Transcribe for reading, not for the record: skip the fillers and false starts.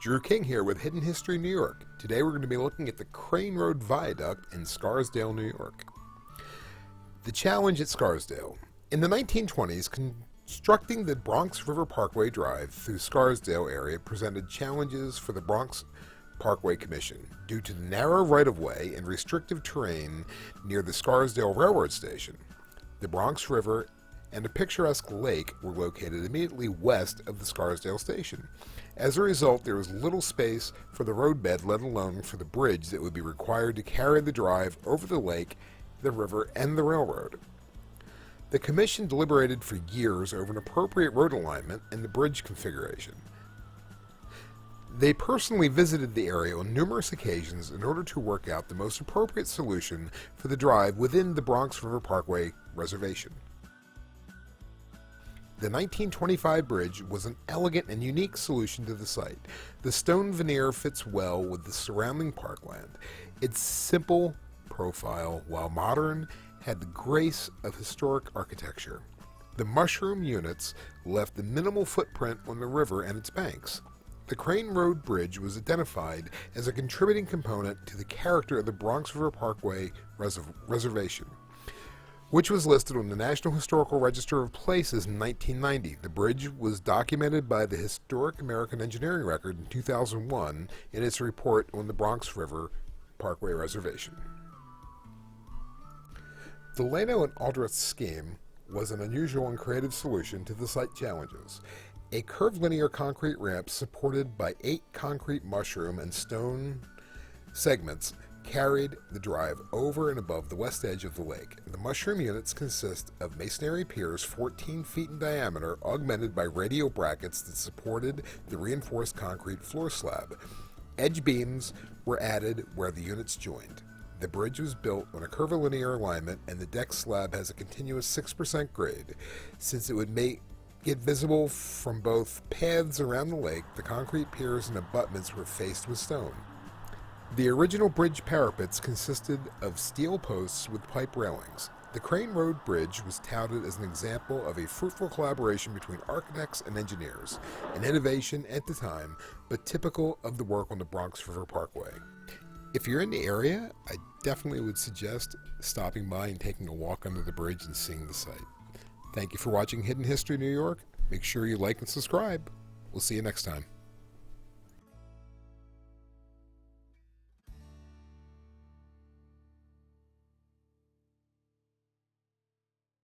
Drew King here with Hidden History New York. Today we're going to be looking at the Crane Road Viaduct in Scarsdale, New York. The challenge at Scarsdale. In the 1920s, constructing the Bronx River Parkway Drive through Scarsdale area presented challenges for the Bronx Parkway Commission due to the narrow right-of-way and restrictive terrain near the Scarsdale Railroad Station. The Bronx River and a picturesque lake were located immediately west of the Scarsdale station. As a result, there was little space for the roadbed, let alone for the bridge that would be required to carry the drive over the lake, the river, and the railroad. The Commission deliberated for years over an appropriate road alignment and the bridge configuration. They personally visited the area on numerous occasions in order to work out the most appropriate solution for the drive within the Bronx River Parkway Reservation. The 1925 bridge was an elegant and unique solution to the site. The stone veneer fits well with the surrounding parkland. Its simple profile, while modern, had the grace of historic architecture. The mushroom units left a minimal footprint on the river and its banks. The Crane Road Bridge was identified as a contributing component to the character of the Bronx River Parkway Reservation, which was listed on the National Historical Register of Places in 1990. The bridge was documented by the Historic American Engineering Record in 2001 in its report on the Bronx River Parkway Reservation. Delano Aldrich's scheme was an unusual and creative solution to the site challenges. A curved linear concrete ramp supported by 8 concrete mushroom and stone segments carried the drive over and above the west edge of the lake. The mushroom units consist of masonry piers 14 feet in diameter, augmented by radial brackets that supported the reinforced concrete floor slab. Edge beams were added where the units joined. The bridge was built on a curvilinear alignment, and the deck slab has a continuous 6% grade. Since it would make it visible from both paths around the lake, the concrete piers and abutments were faced with stone. The original bridge parapets consisted of steel posts with pipe railings. The Crane Road Bridge was touted as an example of a fruitful collaboration between architects and engineers, an innovation at the time, but typical of the work on the Bronx River Parkway. If you're in the area, I definitely would suggest stopping by and taking a walk under the bridge and seeing the site. Thank you for watching Hidden History New York. Make sure you like and subscribe. We'll see you next time.